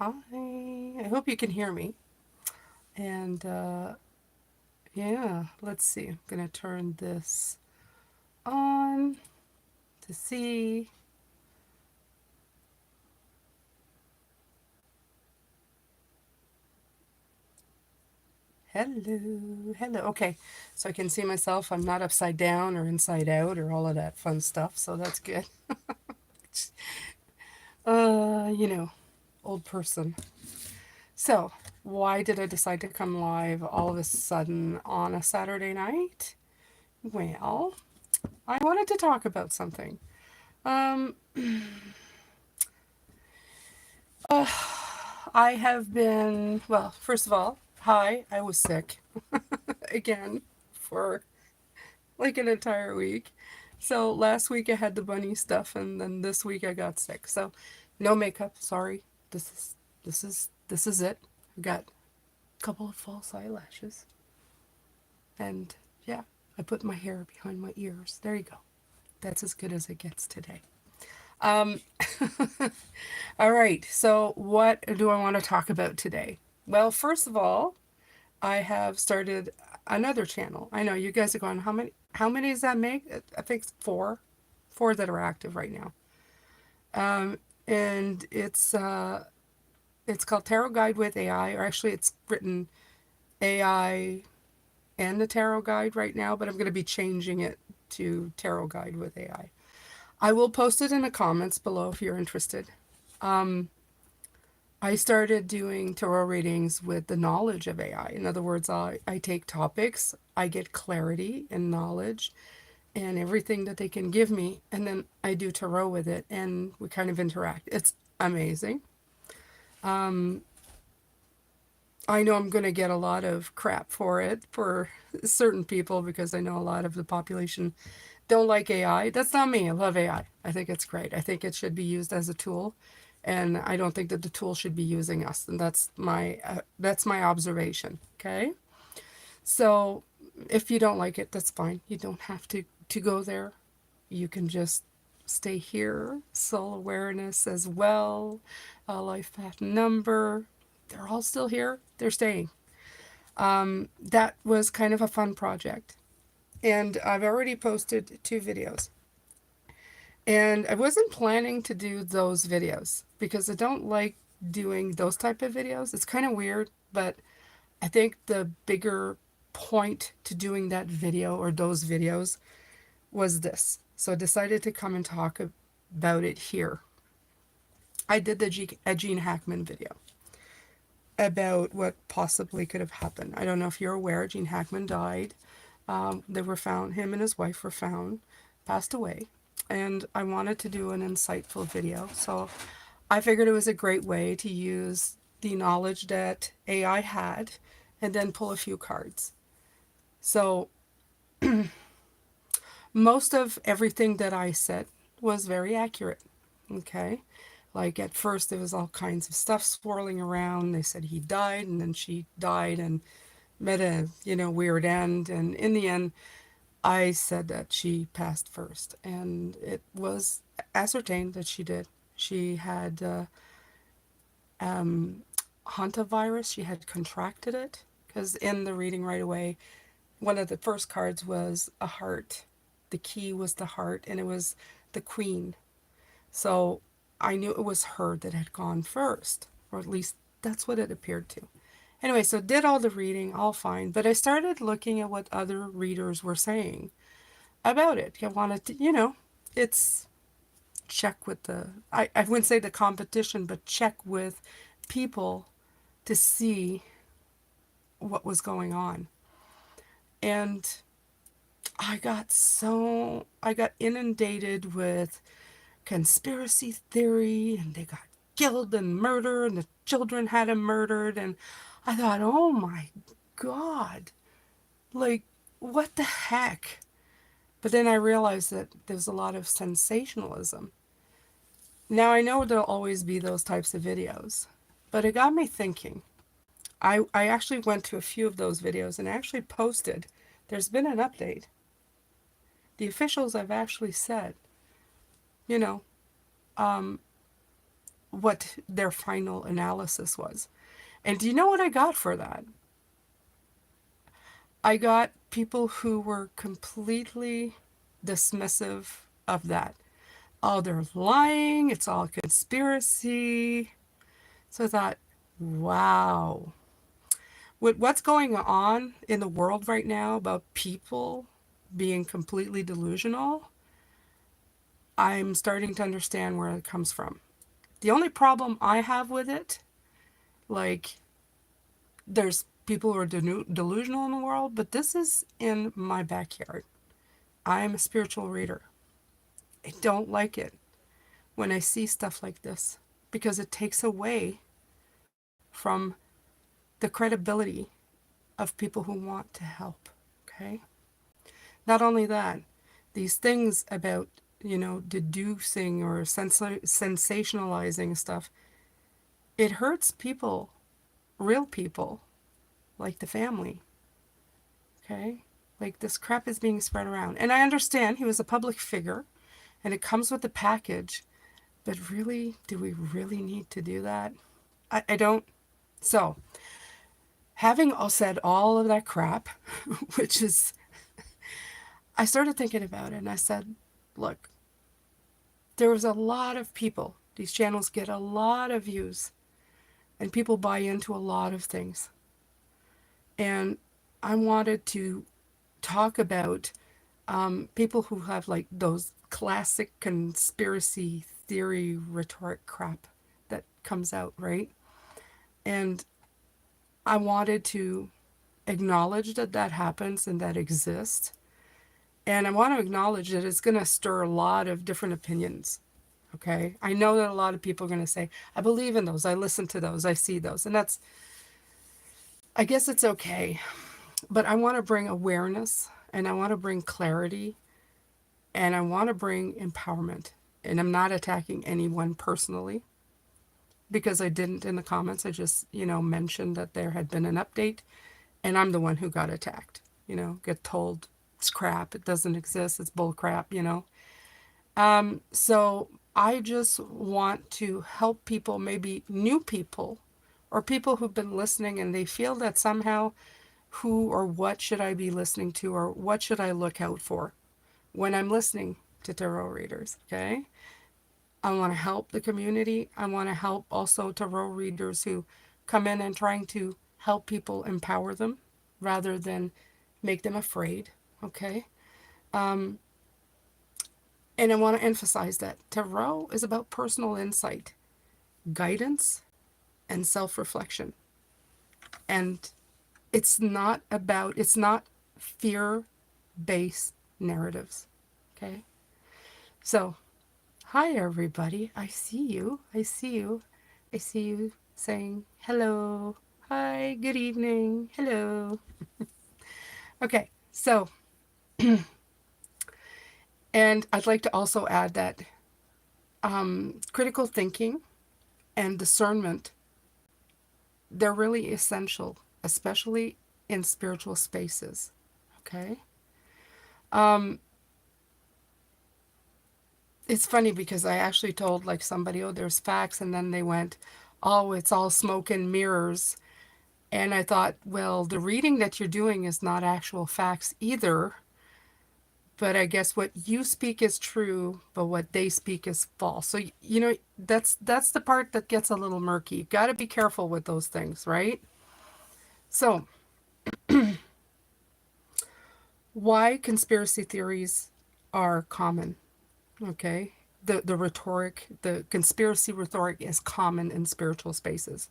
Hi, I hope you can hear me. And yeah, let's see. I'm going to turn this on to see. Hello, hello. Okay, so I can see myself. I'm not upside down or inside out or all of that fun stuff, so that's good. You know, old person. So, why did I decide to come live all of a sudden on a Saturday night? Well, I wanted to talk about something. Um, uh, I have been, well, first of all, hi, I was sick again for like an entire week. So last week I had the bunny stuff and then this week I got sick. So no makeup, sorry. This is it. I got a couple of false eyelashes and yeah, I put my hair behind my ears. There you go. That's as good as it gets today. Um all right. So what do I want to talk about today? Well, first of all, I have started another channel. I know you guys are going, how many does that make? I think it's four. Four that are active right now. And it's called Tarot Guide with AI, or actually it's written AI and the Tarot Guide right now, but I'm going to be changing it to Tarot Guide with AI. I will post it in the comments below if you're interested. I started doing tarot readings with the knowledge of AI. In other words, I take topics, I get clarity and knowledge and everything that they can give me, and then I do tarot with it and we kind of interact. It's amazing. I know I'm going to get a lot of crap for it for certain people because I know a lot of the population don't like AI. That's not me. I love AI. I think it's great. I think it should be used as a tool, and I don't think that the tool should be using us. And that's my observation. Okay, so if you don't like it, that's fine. You don't have to go there. You can just stay here. Soul awareness as well. Life path number. They're all still here. They're staying. That was kind of a fun project. And I've already posted 2 videos. And I wasn't planning to do those videos because I don't like doing those type of videos. It's kind of weird, but I think the bigger point to doing that video or those videos was this. So I decided to come and talk about it here. I did a Gene Hackman video about what possibly could have happened. I don't know if you're aware, Gene Hackman died. They were found, him and his wife were found, passed away. And I wanted to do an insightful video. So I figured it was a great way to use the knowledge that AI had and then pull a few cards. So most of everything that I said was very accurate. Okay. Like at first there was all kinds of stuff swirling around. They said he died and then she died and met a, weird end. And in the end, I said that she passed first. And it was ascertained that she did. She had hantavirus. She had contracted it because in the reading right away, one of the first cards was a heart. The key was the heart and it was the queen. So I knew it was her that had gone first, or at least that's what it appeared to. Anyway, so did all the reading, all fine, but I started looking at what other readers were saying about it. I wanted to, it's check with I wouldn't say the competition, but check with people to see what was going on. And I got inundated with conspiracy theory and they got killed and murdered and the children had them murdered and I thought, oh my God, like what the heck? But then I realized that there's a lot of sensationalism. Now I know there'll always be those types of videos, but it got me thinking. I actually went to a few of those videos and actually posted. There's been an update. The officials have actually said, you know, what their final analysis was. And do you know what I got for that? I got people who were completely dismissive of that. Oh, they're lying. It's all conspiracy. So I thought, wow. With what's going on in the world right now about people being completely delusional, I'm starting to understand where it comes from. The only problem I have with it, like, there's people who are delusional in the world, but this is in my backyard. I'm a spiritual reader. I don't like it when I see stuff like this because it takes away from the credibility of people who want to help. Okay? Not only that, these things about, deducing or sensationalizing stuff, it hurts people, real people, like the family. Okay? Like this crap is being spread around. And I understand he was a public figure and it comes with the package, but really, do we really need to do that? I don't. So, having all said all of that crap, which is, I started thinking about it and I said, look, there was a lot of people. These channels get a lot of views and people buy into a lot of things. And I wanted to talk about people who have like those classic conspiracy theory rhetoric crap that comes out, right? And I wanted to acknowledge that that happens and that exists. And I want to acknowledge that it's going to stir a lot of different opinions. Okay. I know that a lot of people are going to say, I believe in those. I listen to those. I see those. And that's, I guess it's okay. But I want to bring awareness and I want to bring clarity and I want to bring empowerment. And I'm not attacking anyone personally because I didn't in the comments. I just, mentioned that there had been an update and I'm the one who got attacked. Get told it's crap, it doesn't exist, it's bull crap. So I just want to help people, maybe new people or people who've been listening and they feel that somehow who or what should I be listening to or what should I look out for when I'm listening to tarot readers, okay? I want to help the community. I want to help also tarot readers who come in and trying to help people empower them rather than make them afraid, okay? And I want to emphasize that tarot is about personal insight, guidance, and self-reflection. And it's not fear-based narratives, okay? So, hi everybody. I see you. I see you. I see you saying hello. Hi, good evening. Hello. Okay, so, and I'd like to also add that critical thinking and discernment, they're really essential, especially in spiritual spaces. Okay? It's funny because I actually told like somebody, oh, there's facts, and then they went, oh, it's all smoke and mirrors. And I thought, well, the reading that you're doing is not actual facts either. But I guess what you speak is true, but what they speak is false. So that's the part that gets a little murky. You've got to be careful with those things, right? So, why conspiracy theories are common, okay? The rhetoric, the conspiracy rhetoric is common in spiritual spaces.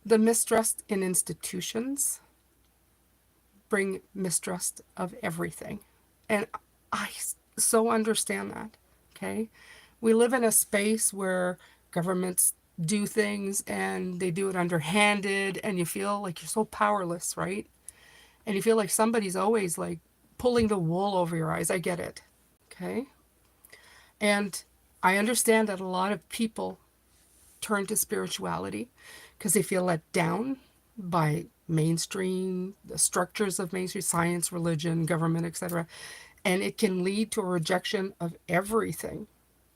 The mistrust in institutions bring mistrust of everything. And I so understand that, okay? We live in a space where governments do things and they do it underhanded and you feel like you're so powerless, right? And you feel like somebody's always like pulling the wool over your eyes. I get it, okay? And I understand that a lot of people turn to spirituality because they feel let down by mainstream, the structures of mainstream science, religion, government, etc. And it can lead to a rejection of everything,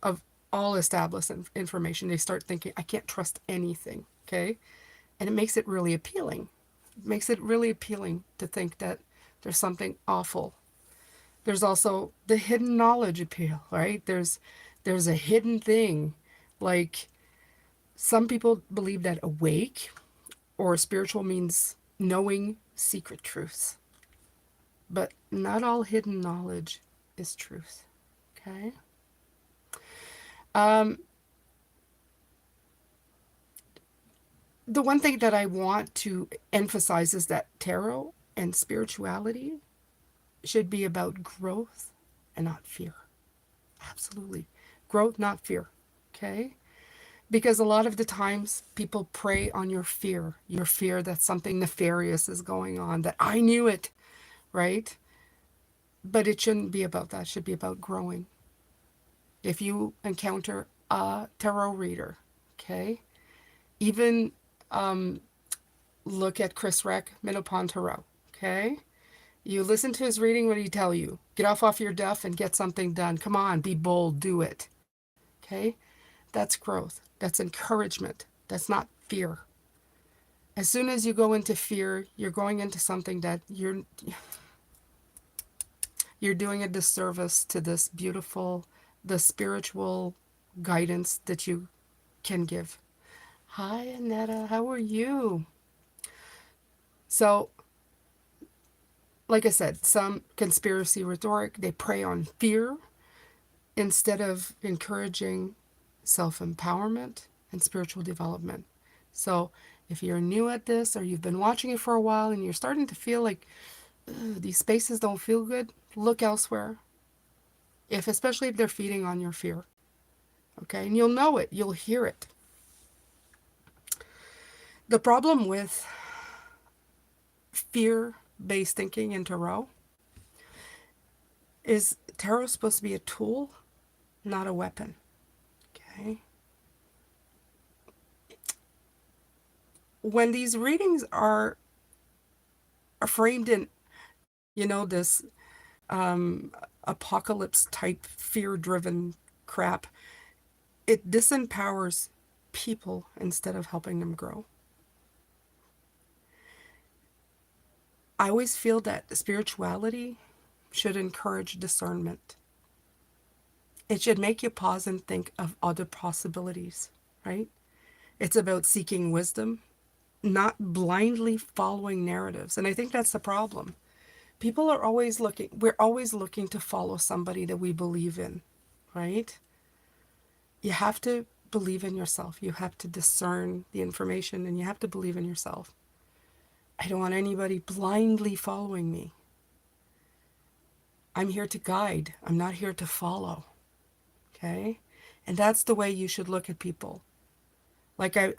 of all established information. They start thinking, I can't trust anything. Okay. And it makes it really appealing. It makes it really appealing to think that there's something awful. There's also the hidden knowledge appeal, right? There's a hidden thing. Like some people believe that awake or spiritual means knowing secret truths. But not all hidden knowledge is truth. Okay? Um, the one thing that I want to emphasize is that tarot and spirituality should be about growth and not fear. Absolutely. Growth, not fear. Okay? Because a lot of the times people prey on your fear that something nefarious is going on, that I knew it, right? But it shouldn't be about that. It should be about growing. If you encounter a tarot reader, okay, even look at Chris Reck, Minopon Tarot, okay? You listen to his reading, what did he tell you? Get off your duff and get something done. Come on, be bold, do it. Okay? That's growth. That's encouragement. That's not fear. As soon as you go into fear, you're going into something that you're doing a disservice to this beautiful, the spiritual guidance that you can give. Hi, Annetta. How are you? So, like I said, some conspiracy rhetoric, they prey on fear instead of encouraging self-empowerment and spiritual development. So, if you're new at this or you've been watching it for a while and you're starting to feel like these spaces don't feel good, look elsewhere. Especially if they're feeding on your fear. Okay? And you'll know it, you'll hear it. The problem with fear-based thinking in tarot is tarot is supposed to be a tool, not a weapon. Okay? When these readings are framed in, this apocalypse type fear-driven crap, it disempowers people instead of helping them grow. I always feel that spirituality should encourage discernment. It should make you pause and think of other possibilities, right? It's about seeking wisdom, not blindly following narratives. And I think that's the problem. People are always we're always looking to follow somebody that we believe in, right? You have to believe in yourself. You have to discern the information and you have to believe in yourself. I don't want anybody blindly following me. I'm here to guide. I'm not here to follow. Okay? And that's the way you should look at people. Like I'll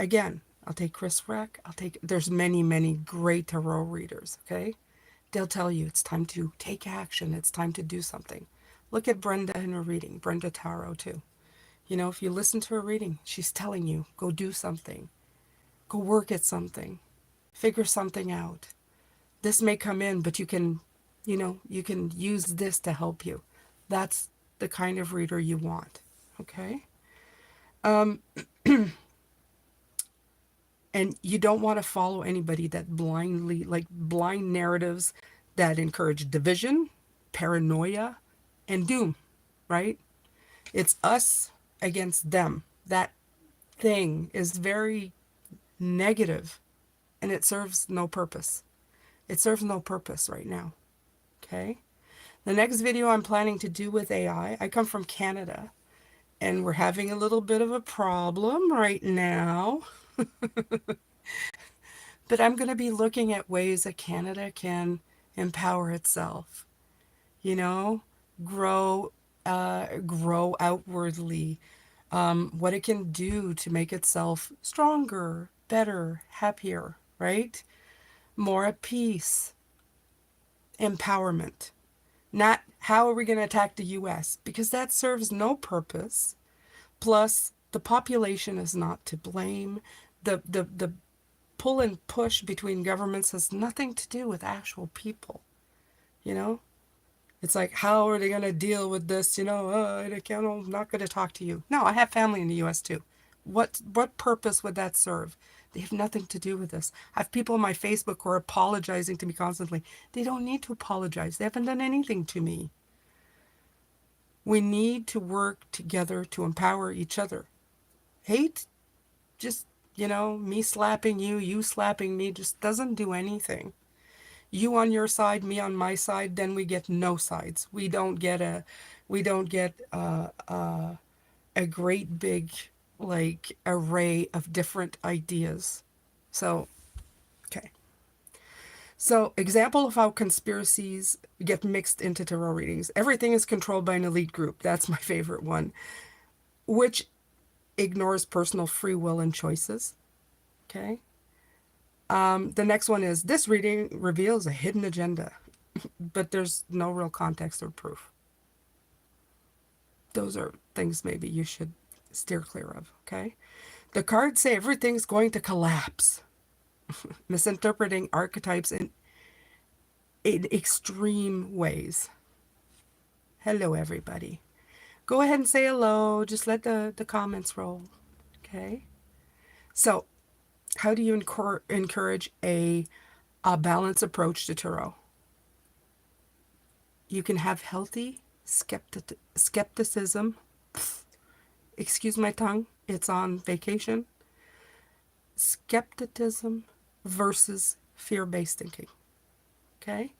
take Chris Reck. There's many, many great tarot readers. Okay? They'll tell you it's time to take action. It's time to do something. Look at Brenda in her reading. Brenda Tarot too. If you listen to her reading, she's telling you, go do something. Go work at something. Figure something out. This may come in, but you can use this to help you. That's the kind of reader you want. Okay? And you don't want to follow anybody that blind narratives that encourage division, paranoia, and doom, right? It's us against them. That thing is very negative and it serves no purpose. It serves no purpose right now. Okay? The next video I'm planning to do with AI, I come from Canada and we're having a little bit of a problem right now. But I'm going to be looking at ways that Canada can empower itself, grow, grow outwardly, what it can do to make itself stronger, better, happier, right? More at peace, empowerment. Not how are we going to attack the US, because that serves no purpose. Plus, the population is not to blame. The pull and push between governments has nothing to do with actual people. It's like, how are they going to deal with this? I'm not going to talk to you. No, I have family in the U.S. too. What purpose would that serve? They have nothing to do with this. I have people on my Facebook who are apologizing to me constantly. They don't need to apologize. They haven't done anything to me. We need to work together to empower each other. Hate, just, me slapping you, you slapping me, just doesn't do anything. You on your side, me on my side, then we get no sides. We don't get a great big like array of different ideas. So, okay. So, example of how conspiracies get mixed into tarot readings. Everything is controlled by an elite group. That's my favorite one, which ignores personal free will and choices. Okay. The next one is this reading reveals a hidden agenda, but there's no real context or proof. Those are things maybe you should steer clear of. Okay. The cards say everything's going to collapse, misinterpreting archetypes in extreme ways. Hello, everybody. Go ahead and say hello. Just let the comments roll. Okay. So, how do you encourage a balanced approach to tarot? You can have healthy skepticism. Excuse my tongue. It's on vacation. Skepticism versus fear-based thinking. Okay?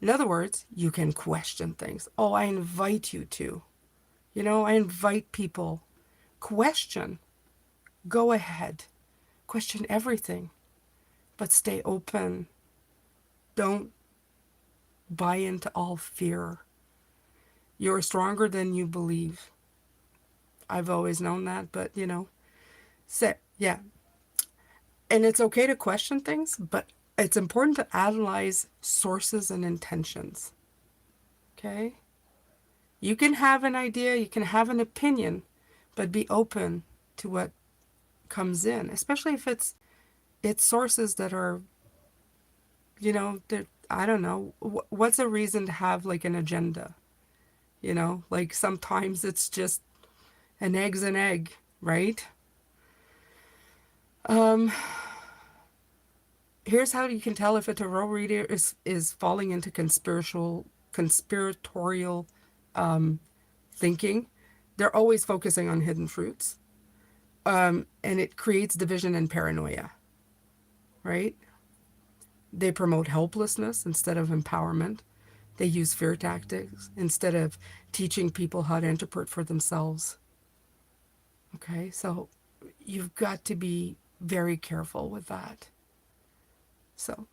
In other words, you can question things. Oh, I invite you to. I invite people. Question. Go ahead. Question everything. But stay open. Don't buy into all fear. You're stronger than you believe. I've always known that, but yeah. And it's okay to question things, but it's important to analyze sources and intentions. Okay? You can have an idea, you can have an opinion, but be open to what comes in, especially if it's sources that are, that I don't know, what's a reason to have like an agenda? Like sometimes it's just an egg's an egg, right? Here's how you can tell if a tarot reader is falling into conspiratorial thinking. They're always focusing on hidden fruits, and it creates division and paranoia, right? They promote helplessness instead of empowerment. They use fear tactics instead of teaching people how to interpret for themselves. Okay, so you've got to be very careful with that. So,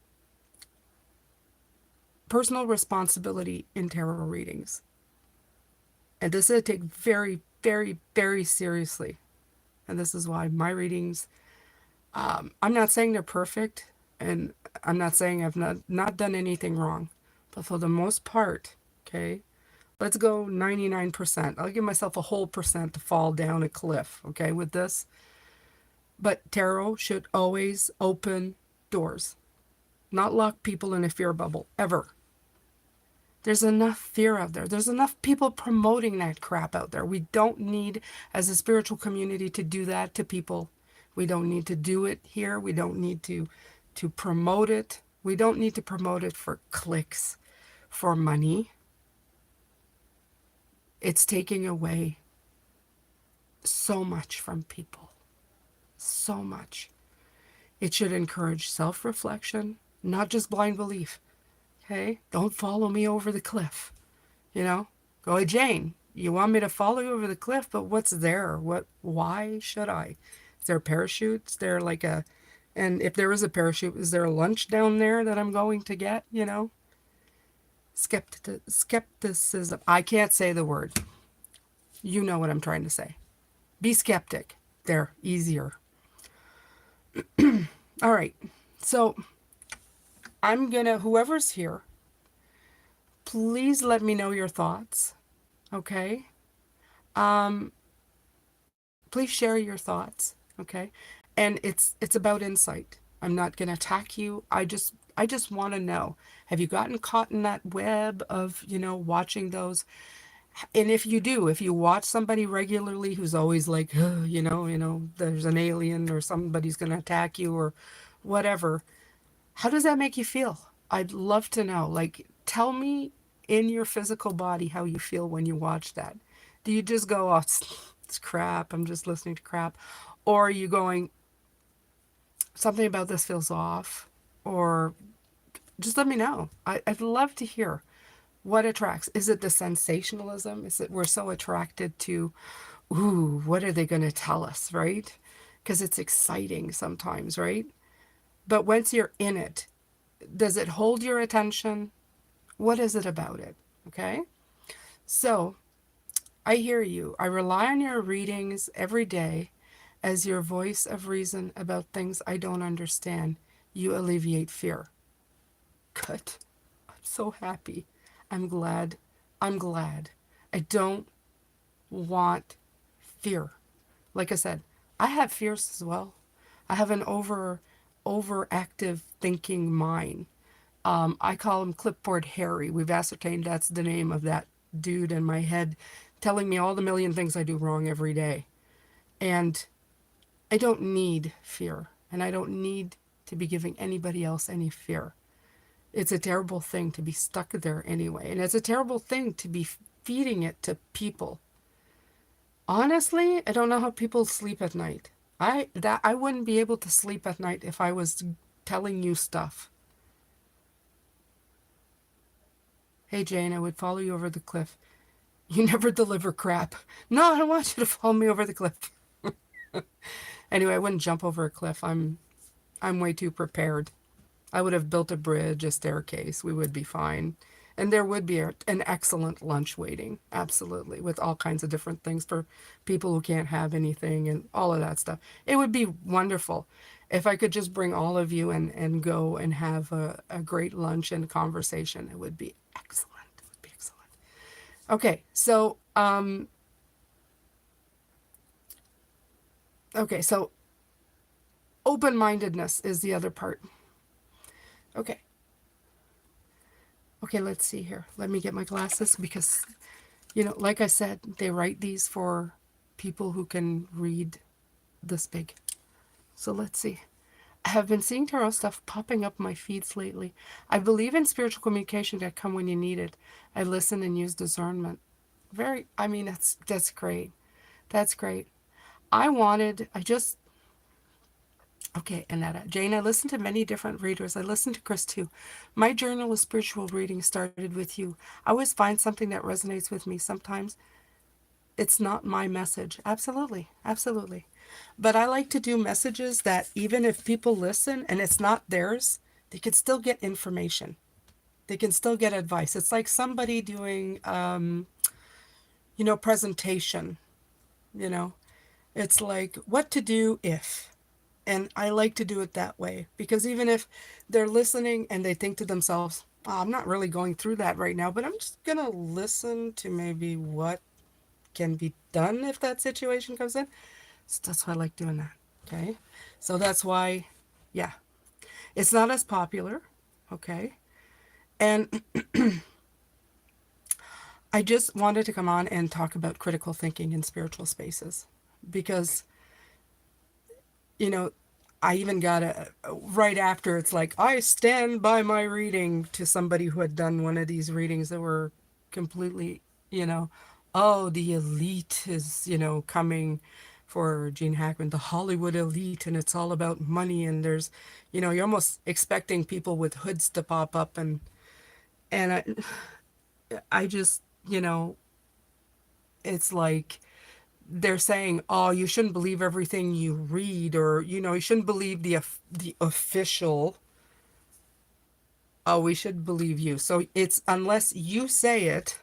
personal responsibility in tarot readings. And this I take very, very, very seriously. And this is why my readings, I'm not saying they're perfect, and I'm not saying I've not done anything wrong. But for the most part, okay, let's go 99%. I'll give myself a whole percent to fall down a cliff, okay, with this. But tarot should always open doors, not lock people in a fear bubble, ever. There's enough fear out there. There's enough people promoting that crap out there. We don't need, as a spiritual community, to do that to people. We don't need to do it here. We don't need to promote it. We don't need to promote it for clicks, for money. It's taking away so much from people. So much. It should encourage self-reflection, not just blind belief. Okay? Don't follow me over the cliff. Go, hey, Jane, you want me to follow you over the cliff, but what's there? Why should I? Is there a parachute? Is there and if there is a parachute, is there a lunch down there that I'm going to get? Skepticism. I can't say the word. You know what I'm trying to say. Be skeptic. There, easier. All right. So whoever's here, please let me know your thoughts. Okay? Please share your thoughts. Okay? And it's about insight. I'm not gonna attack you. I just want to know. Have you gotten caught in that web of, watching those? And if you do, if you watch somebody regularly who's always like, there's an alien or somebody's going to attack you or whatever, how does that make you feel? I'd love to know. Like, tell me in your physical body how you feel when you watch that. Do you just go, oh, it's crap, I'm just listening to crap? Or are you going, something about this feels off? Or just let me know. I'd love to hear what attracts. Is it the sensationalism? Is it we're so attracted to, ooh, what are they going to tell us, right? Because it's exciting sometimes, right? But once you're in it, does it hold your attention? What is it about it? Okay. So I hear you. I rely on your readings every day as your voice of reason about things I don't understand. You alleviate fear. Good. I'm so happy. I'm glad. I'm glad. I don't want fear. Like I said, I have fears as well. I have an overactive thinking mind. I call him Clipboard Harry. We've ascertained that's the name of that dude in my head telling me all the million things I do wrong every day. And I don't need fear. And I don't need to be giving anybody else any fear. It's a terrible thing to be stuck there anyway. And it's a terrible thing to be feeding it to people. Honestly, I don't know how people sleep at night. I wouldn't be able to sleep at night if I was telling you stuff. Hey Jane, I would follow you over the cliff. You never deliver crap. No, I don't want you to follow me over the cliff. Anyway, I wouldn't jump over a cliff. I'm way too prepared. I would have built a bridge, a staircase. We would be fine. And there would be an excellent lunch waiting, absolutely, with all kinds of different things for people who can't have anything and all of that stuff. It would be wonderful if I could just bring all of you and go and have a great lunch and conversation. It would be excellent. It would be excellent. Okay, so so open-mindedness is the other part. Okay. Okay, let's see here. Let me get my glasses because, like I said, they write these for people who can read this big. So let's see. I have been seeing tarot stuff popping up my feeds lately. I believe in spiritual communication that come when you need it. I listen and use discernment. I mean, that's great. That's great. I just Okay, Annetta. Jane, I listened to many different readers. I listened to Chris too. My journal of spiritual reading started with you. I always find something that resonates with me. Sometimes it's not my message. Absolutely. Absolutely. But I like to do messages that even if people listen and it's not theirs, they can still get information. They can still get advice. It's like somebody doing, presentation, you know. It's like what to do if. And I like to do it that way because even if they're listening and they think to themselves, oh, I'm not really going through that right now, but I'm just going to listen to maybe what can be done if that situation comes in. So that's why I like doing that. Okay. So that's why, yeah, it's not as popular. Okay. And I just wanted to come on and talk about critical thinking in spiritual spaces because you know, I even got right after it's like, I stand by my reading to somebody who had done one of these readings that were completely, you know, oh, the elite is, coming for Gene Hackman, the Hollywood elite, and it's all about money. And there's, you're almost expecting people with hoods to pop up. And I just, it's like, they're saying, "Oh, you shouldn't believe everything you read, or you shouldn't believe the official." Oh, we should believe you. So it's unless you say it,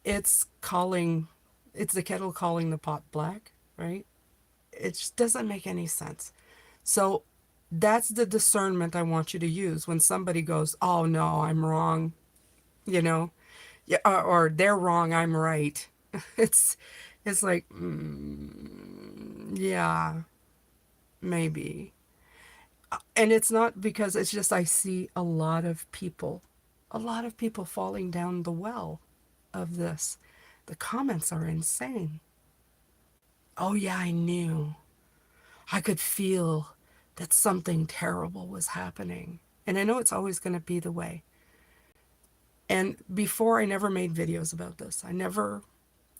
it's calling, it's the kettle calling the pot black, right? It just doesn't make any sense. So that's the discernment I want you to use when somebody goes, "Oh no, I'm wrong," you know, yeah, or they're wrong, I'm right. It's it's like, yeah, maybe. And it's not because it's just I see a lot of people falling down the well of this. The comments are insane. Oh, yeah, I knew. I could feel that something terrible was happening. And I know it's always going to be the way. And before, I never made videos about this. I never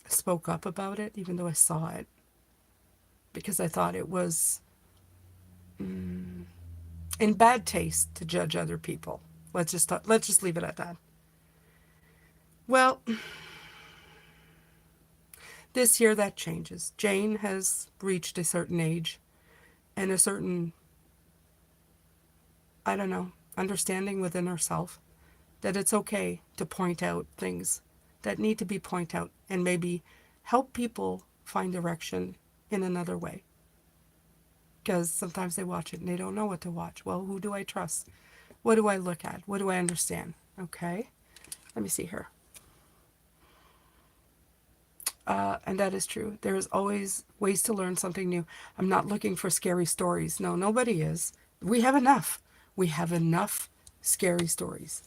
spoke up about it, even though I saw it, because I thought it was in bad taste to judge other people. Let's just leave it at that. Well, this year that changes. Jane has reached a certain age and a certain, I don't know, understanding within herself that it's okay to point out things that need to be pointed out and maybe help people find direction in another way. Because sometimes they watch it and they don't know what to watch. Well, who do I trust? What do I look at? What do I understand? Okay, let me see here. And that is true. There is always ways to learn something new. I'm not looking for scary stories. No, nobody is. We have enough. We have enough scary stories.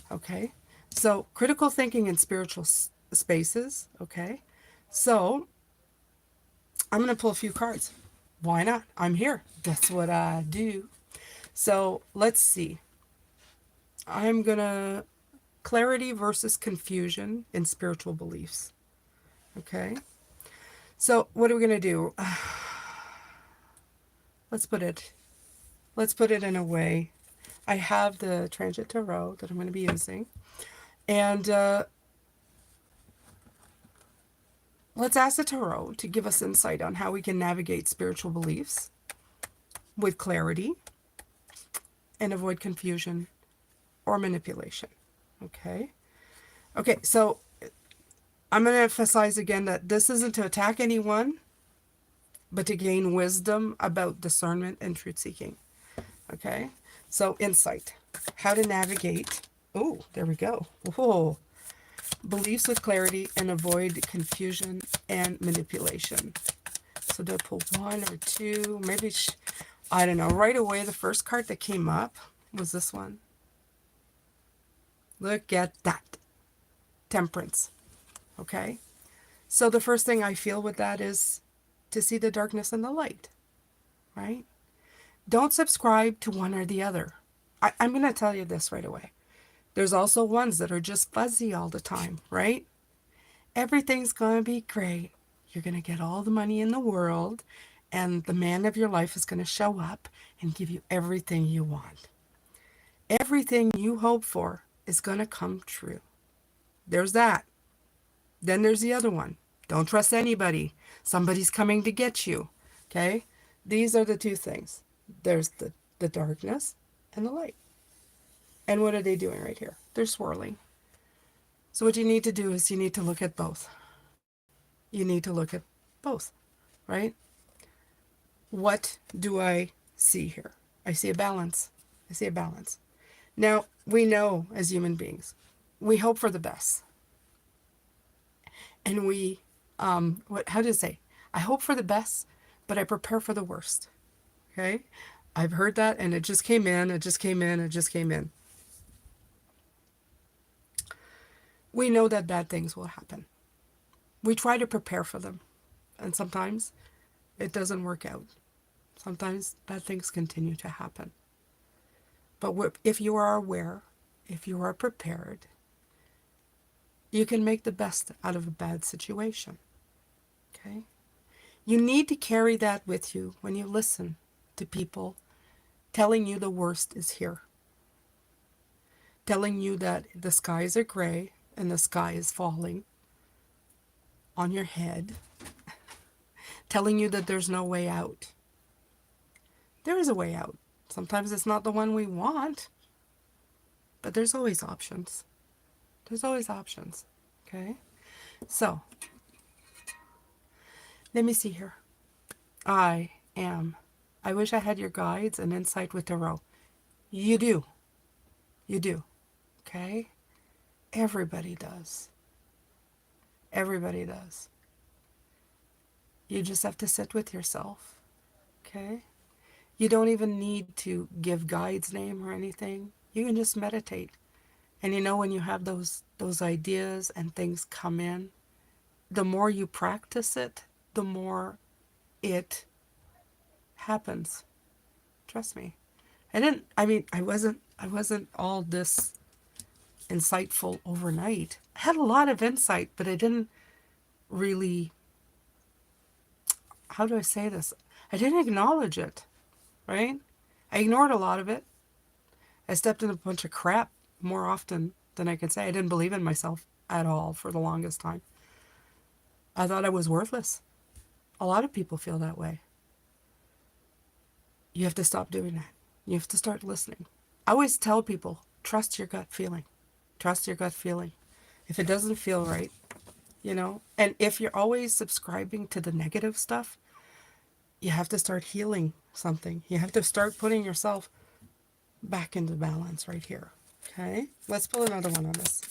Okay? So, critical thinking in spiritual spaces. Okay? So, I'm going to pull a few cards. Why not? I'm here. That's what I do. So, let's see. I'm going to clarity versus confusion in spiritual beliefs. Okay? So, what are we going to do? Let's put it in a way. I have the Transit Tarot that I'm going to be using. And let's ask the Tarot to give us insight on how we can navigate spiritual beliefs with clarity and avoid confusion or manipulation. Okay? Okay, so I'm going to emphasize again that this isn't to attack anyone, but to gain wisdom about discernment and truth seeking. Okay? So, insight. How to navigate. Oh, there we go. Whoa. Beliefs with clarity and avoid confusion and manipulation. So, do I pull one or two? Maybe, I don't know. Right away, the first card that came up was this one. Look at that. Temperance. Okay? So, the first thing I feel with that is to see the darkness and the light. Right? Don't subscribe to one or the other. I'm going to tell you this right away. There's also ones that are just fuzzy all the time, right? Everything's going to be great. You're going to get all the money in the world, and the man of your life is going to show up and give you everything you want. Everything you hope for is going to come true. There's that. Then there's the other one. Don't trust anybody. Somebody's coming to get you. Okay? These are the two things. There's the darkness and the light. And what are they doing right here? They're swirling. So what you need to do is you need to look at both. You need to look at both, right? What do I see here? I see a balance. I see a balance. Now, we know as human beings, we hope for the best. And how do you say? I hope for the best, but I prepare for the worst. Okay? I've heard that and it just came in, it just came in, it just came in. We know that bad things will happen. We try to prepare for them. And sometimes it doesn't work out. Sometimes bad things continue to happen. But if you are aware, if you are prepared, you can make the best out of a bad situation. Okay? You need to carry that with you when you listen to people telling you the worst is here. Telling you that the skies are gray and the sky is falling on your head. Telling you that there's no way out. There is a way out. Sometimes it's not the one we want, but there's always options. There's always options. Okay? So, let me see here. I wish I had your guides and insight with tarot. You do. You do. Okay? Everybody does. Everybody does. You just have to sit with yourself. Okay? You don't even need to give Guide's name or anything. You can just meditate. And you know, when you have those ideas and things come in, the more you practice it, the more it happens. Trust me. I wasn't all this insightful overnight. I had a lot of insight, but I didn't really, how do I say this? I didn't acknowledge it, right? I ignored a lot of it. I stepped in a bunch of crap more often than I can say. I didn't believe in myself at all for the longest time. I thought I was worthless. A lot of people feel that way. You have to stop doing that. You have to start listening. I always tell people, trust your gut feeling. Trust your gut feeling. If it doesn't feel right, and if you're always subscribing to the negative stuff, you have to start healing something. You have to start putting yourself back into balance right here. Okay? Let's pull another one on this.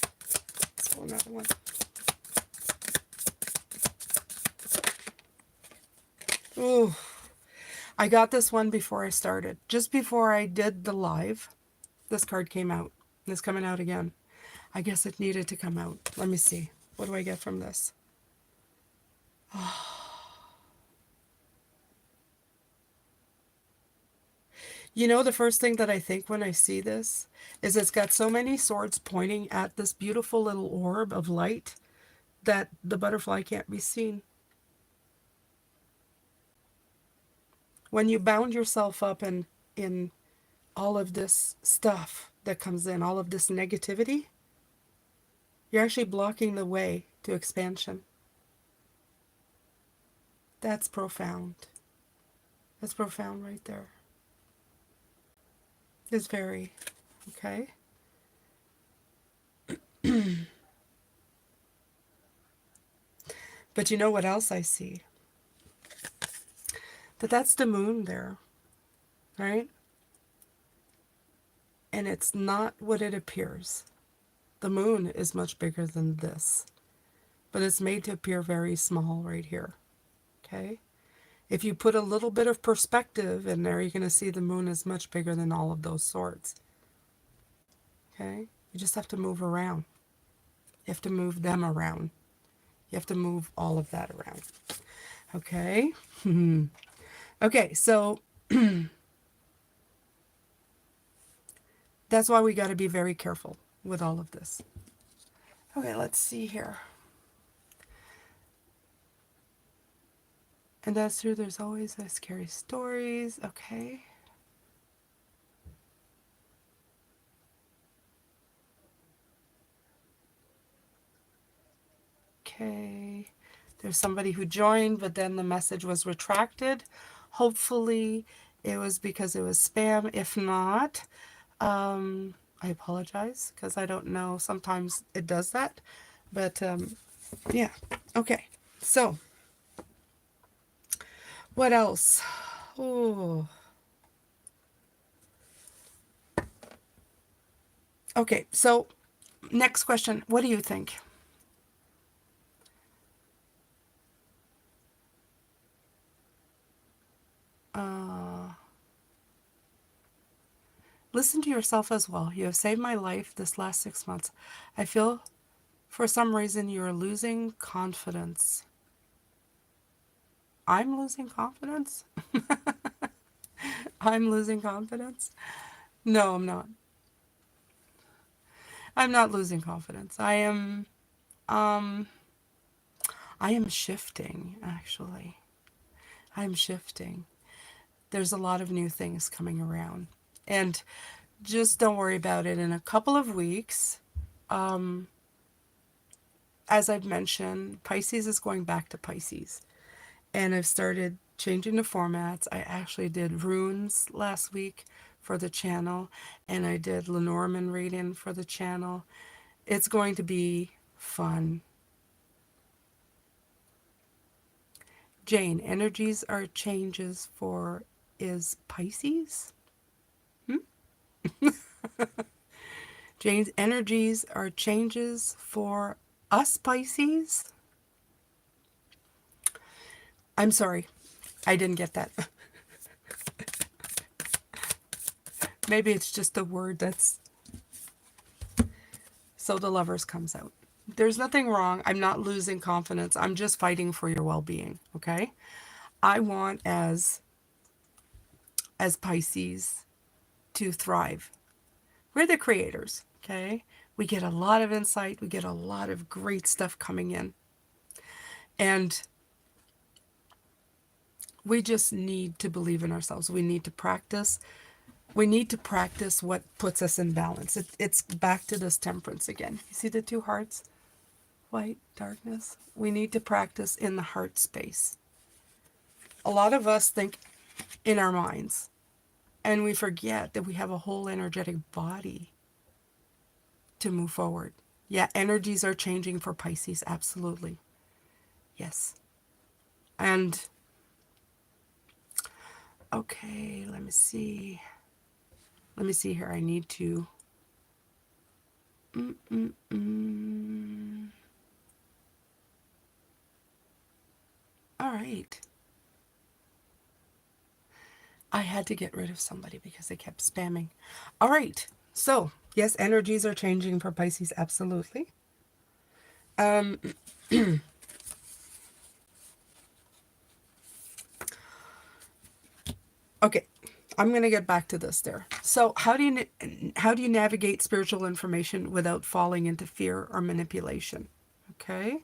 Let's pull another one. Ooh. I got this one before I started. Just before I did the live, this card came out. It's coming out again. I guess it needed to come out. Let me see. What do I get from this? You know, the first thing that I think when I see this is it's got so many swords pointing at this beautiful little orb of light that the butterfly can't be seen. When you bound yourself up in all of this stuff that comes in, all of this negativity, you're actually blocking the way to expansion. That's profound. That's profound right there. It's very, okay? But you know what else I see? That's the moon there, right? And it's not what it appears. The moon is much bigger than this, but it's made to appear very small right here, okay? If you put a little bit of perspective in there, you're going to see the moon is much bigger than all of those swords, okay? You just have to move around. You have to move them around. You have to move all of that around, okay? Okay, so that's why we got to be very careful with all of this. Okay, let's see here. And that's true, there's always those scary stories. Okay. Okay. There's somebody who joined, but then the message was retracted. Hopefully it was because it was spam. If not, I apologize because I don't know. Sometimes it does that. But yeah. Okay. So what else? Oh. Okay. So next question. What do you think? Listen to yourself as well. You have saved my life this last 6 months. I feel for some reason you're losing confidence. I'm losing confidence? I'm losing confidence? No, I'm not. I'm not losing confidence. I am shifting, actually. I'm shifting. There's a lot of new things coming around. And just don't worry about it. In a couple of weeks, as I've mentioned, Pisces is going back to Pisces. And I've started changing the formats. I actually did runes last week for the channel, and I did Lenormand reading for the channel. It's going to be fun. Jane, energies are changes for is Pisces? Jane's energies are changes for us Pisces? I'm sorry, I didn't get that. Maybe it's just a word that's... So the Lovers comes out. There's nothing wrong. I'm not losing confidence. I'm just fighting for your well-being, okay? I want as Pisces to thrive. We're the creators, okay? We get a lot of insight. We get a lot of great stuff coming in. And we just need to believe in ourselves. We need to practice. We need to practice what puts us in balance. It's back to this temperance again. You see the two hearts? White, darkness. We need to practice in the heart space. A lot of us think in our minds, and we forget that we have a whole energetic body to move forward. Yeah, energies are changing for Pisces, absolutely. Yes. And, okay, let me see. Let me see here. I need to... All right. I had to get rid of somebody because they kept spamming. All right. So, yes, energies are changing for Pisces, absolutely. Okay. I'm going to get back to this there. So, how do you navigate spiritual information without falling into fear or manipulation? Okay?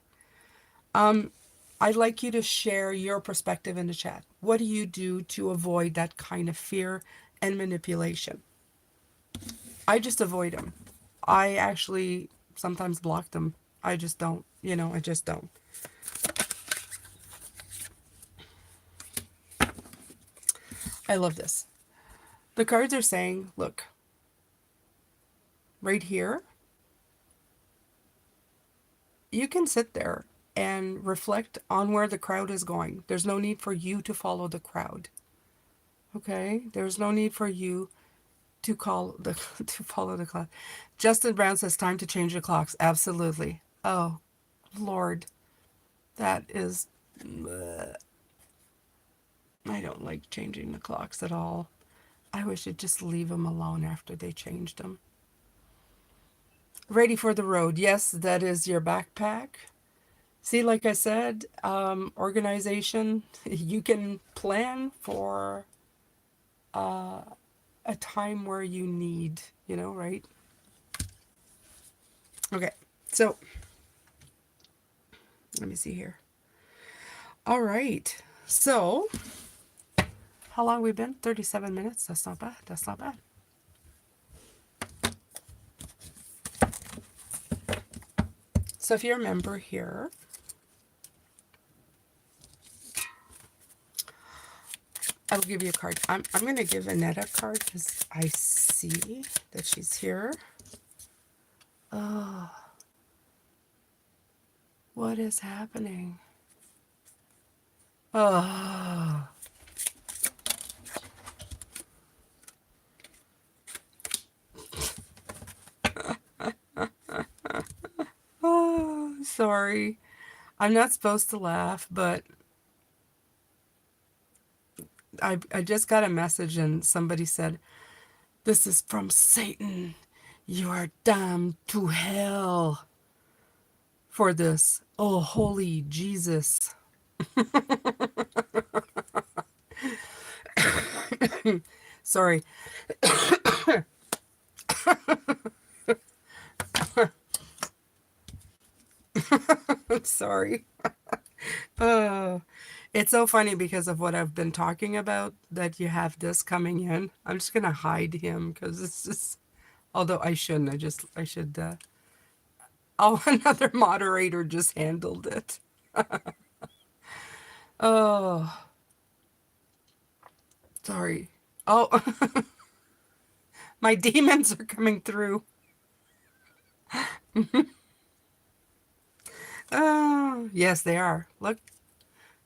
I'd like you to share your perspective in the chat. What do you do to avoid that kind of fear and manipulation? I just avoid them. I actually sometimes block them. I just don't. I just don't. I love this. The cards are saying, look, right here, you can sit there and reflect on where the crowd is going. There's no need for you to follow the crowd. Okay? There's no need for you to follow the clock. Justin Brown says time to change the clocks. Absolutely. Oh, Lord. That is... I don't like changing the clocks at all. I wish you'd just leave them alone after they changed them. Ready for the road. Yes, that is your backpack. See, like I said, organization, you can plan for a time where you need, right? Okay, so let me see here. All right, so how long we been? 37 minutes. That's not bad. That's not bad. So if you remember here, I'll give you a card. I'm going to give Annette a card because I see that she's here. Oh, what is happening? Oh. Oh, sorry. I'm not supposed to laugh, but I just got a message and somebody said, "This is from Satan. You are damned to hell for this." Oh, holy Jesus. Sorry. Sorry. Oh, it's so funny because of what I've been talking about that you have this coming in. I'm just going to hide him because it's just, although I shouldn't, I should, oh, another moderator just handled it. Oh, sorry. Oh, my demons are coming through. Oh, yes, they are. Look,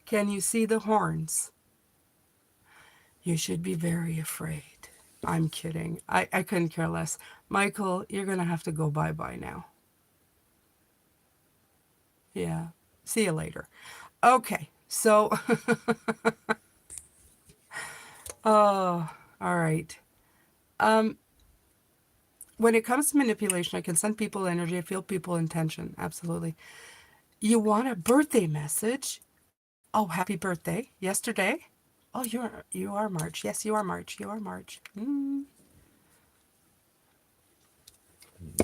can you see the horns? You should be very afraid. I'm kidding. I couldn't care less. Michael, you're going to have to go bye-bye now. Yeah. See you later. Okay. So, oh, all right. When it comes to manipulation, I can send people energy. I feel people intention. Absolutely. You want a birthday message? Oh, happy birthday! Yesterday? Oh, you are March. Yes, you are March. You are March. I'm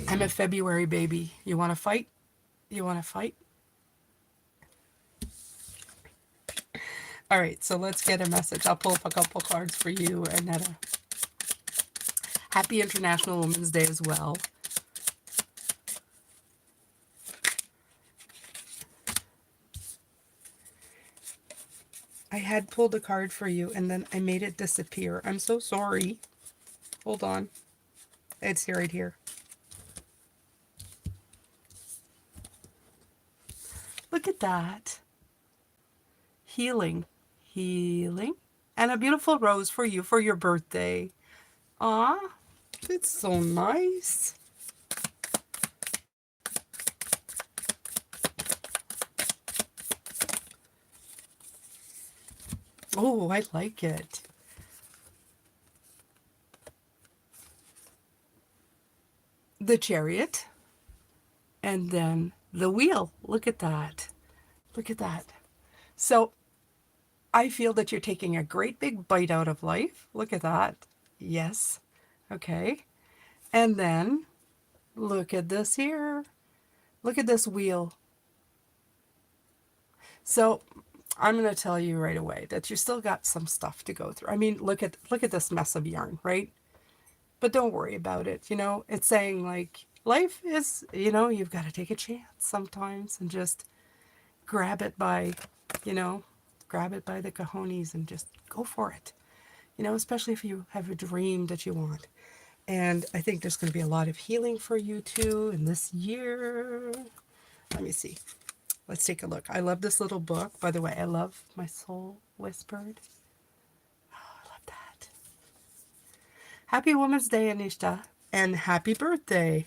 a February baby. You want to fight? You want to fight? All right, so let's get a message. I'll pull up a couple cards for you, Annetta. Happy International Women's Day as well. I had pulled a card for you and then I made it disappear. I'm so sorry. Hold on. It's here, right here. Look at that. Healing. Healing. And a beautiful rose for you for your birthday. Aw, it's so nice. Oh, I like it. The Chariot. And then the Wheel. Look at that. Look at that. So I feel that you're taking a great big bite out of life. Look at that. Yes. Okay. And then look at this here. Look at this wheel. So I'm going to tell you right away that you still got some stuff to go through. I mean, look at this mess of yarn, right? But don't worry about it. It's saying like life is, you've got to take a chance sometimes and just grab it by, you know, grab it by the cojones and just go for it. Especially if you have a dream that you want. And I think there's going to be a lot of healing for you too in this year. Let me see. Let's take a look. I love this little book. By the way, I love My Soul Whispered. Oh, I love that. Happy Women's Day, Anishta. And happy birthday.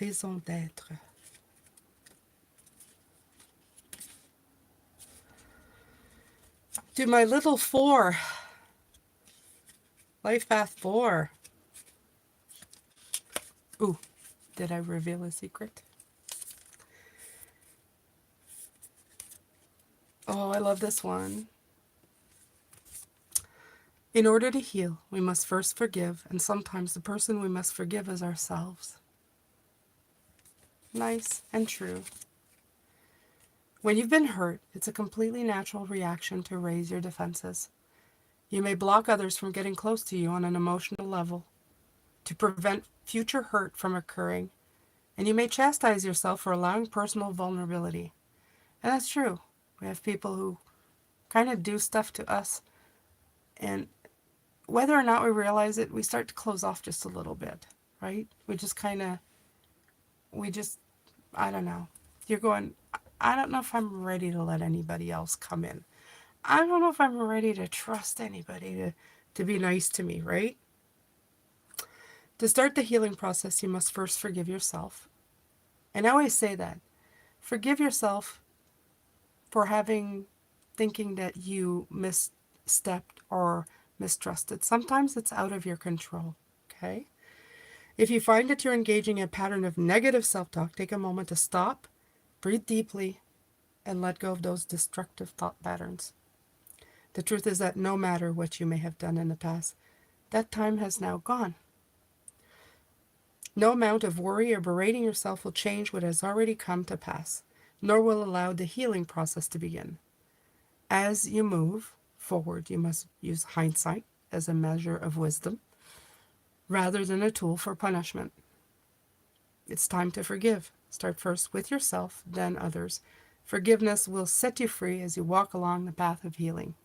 Raison d'être. To my little 4. Life Path 4. Ooh, did I reveal a secret? Oh, I love this one. In order to heal, we must first forgive, and sometimes the person we must forgive is ourselves. Nice and true. When you've been hurt, it's a completely natural reaction to raise your defenses. You may block others from getting close to you on an emotional level to prevent future hurt from occurring, and you may chastise yourself for allowing personal vulnerability. And that's true. We have people who kind of do stuff to us, and whether or not we realize it, we start to close off just a little bit, right? I don't know. You're going, I don't know if I'm ready to let anybody else come in. I don't know if I'm ready to trust anybody to be nice to me, right? To start the healing process, you must first forgive yourself. And I always say that. Forgive yourself for thinking that you misstepped or mistrusted. Sometimes it's out of your control, okay? If you find that you're engaging in a pattern of negative self-talk, take a moment to stop, breathe deeply, and let go of those destructive thought patterns. The truth is that no matter what you may have done in the past, that time has now gone. No amount of worry or berating yourself will change what has already come to pass, nor will allow the healing process to begin. As you move forward, you must use hindsight as a measure of wisdom rather than a tool for punishment. It's time to forgive. Start first with yourself, then others. Forgiveness will set you free as you walk along the path of healing.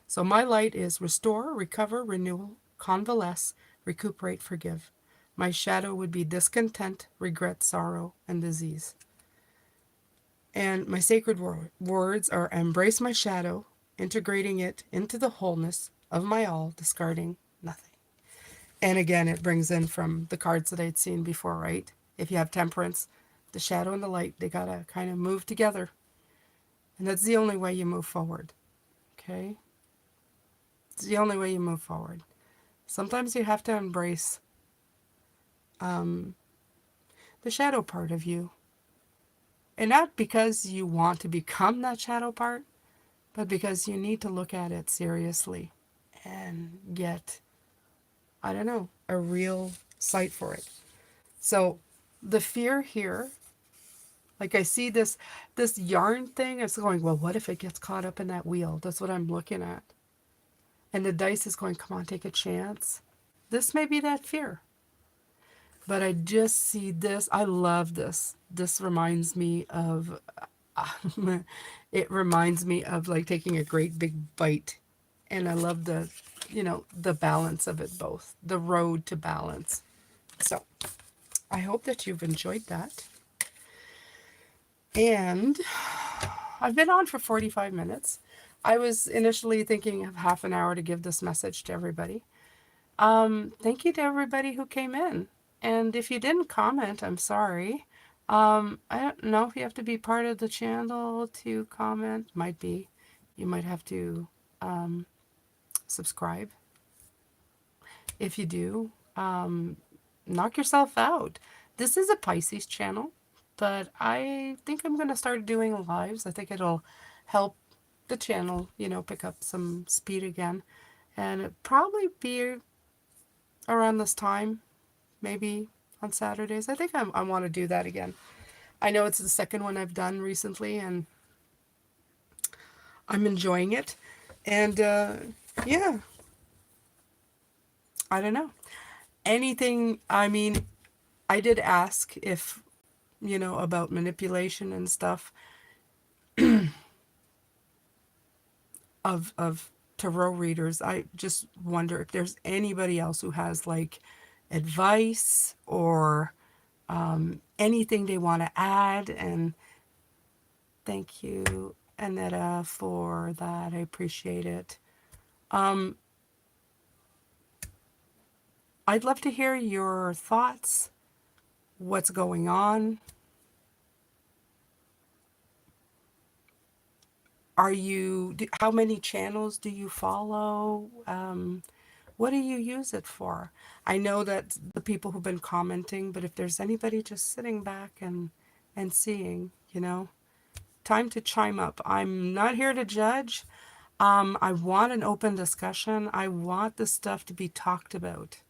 So my light is restore, recover, renewal, convalesce, recuperate, forgive. My shadow would be discontent, regret, sorrow, and disease. And my sacred words are embrace my shadow, integrating it into the wholeness of my all, discarding nothing. And again, it brings in from the cards that I'd seen before, right? If you have temperance, the shadow and the light, they gotta kind of move together. And that's the only way you move forward. Okay? It's the only way you move forward. Sometimes you have to embrace um, the shadow part of you. And not because you want to become that shadow part, but because you need to look at it seriously and get, I don't know, a real sight for it. So the fear here, like I see this yarn thing, it's going, well, what if it gets caught up in that wheel? That's what I'm looking at. And the dice is going, come on, take a chance. This may be that fear. But I just see this. I love this. This reminds me of, it reminds me of like taking a great big bite. And I love the balance of it both, the road to balance. So I hope that you've enjoyed that. And I've been on for 45 minutes. I was initially thinking of half an hour to give this message to everybody. Thank you to everybody who came in. And if you didn't comment, I'm sorry. I don't know if you have to be part of the channel to comment. Might be. You might have to subscribe. If you do, knock yourself out. This is a Pisces channel, but I think I'm going to start doing lives. I think it'll help the channel, pick up some speed again. And it'll probably be around this time, maybe on Saturdays. I think I want to do that again. I know it's the second one I've done recently, and I'm enjoying it. And yeah, I don't know. Anything, I mean, I did ask if, about manipulation and stuff of tarot readers. I just wonder if there's anybody else who has like advice or anything they want to add. And thank you, Annetta, for that. I appreciate it. I'd love to hear your thoughts, what's going on. How many channels do you follow? What do you use it for? I know that the people who've been commenting, but if there's anybody just sitting back and seeing, time to chime up. I'm not here to judge. I want an open discussion. I want this stuff to be talked about.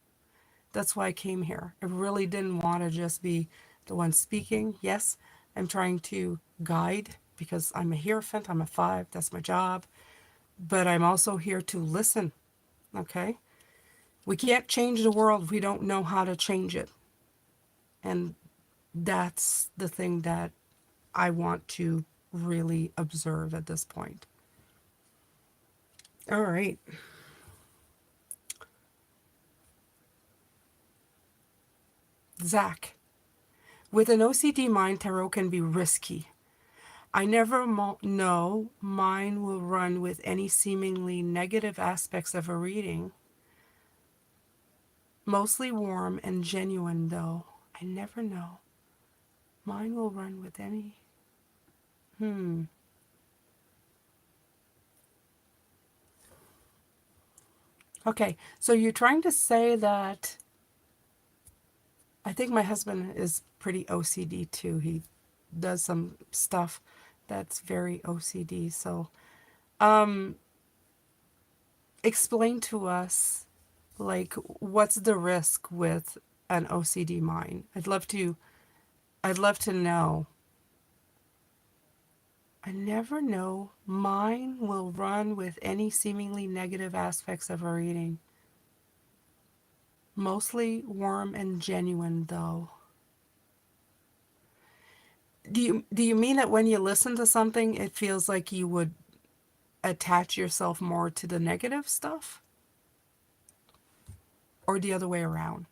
That's why I came here. I really didn't want to just be the one speaking. Yes, I'm trying to guide because I'm a hierophant. I'm a 5. That's my job. But I'm also here to listen. Okay? We can't change the world if we don't know how to change it. And that's the thing that I want to really observe at this point. All right. Zach. With an OCD mind, tarot can be risky. I never know mine will run with any seemingly negative aspects of a reading. Mostly warm and genuine, though. I never know. Mine will run with any. Okay, so you're trying to say that. I think my husband is pretty OCD too. He does some stuff that's very OCD. So, explain to us, like, what's the risk with an OCD mind? I'd love to know. I never know. Mine will run with any seemingly negative aspects of a reading. Mostly warm and genuine, though. Do you mean that when you listen to something, it feels like you would attach yourself more to the negative stuff, or the other way around?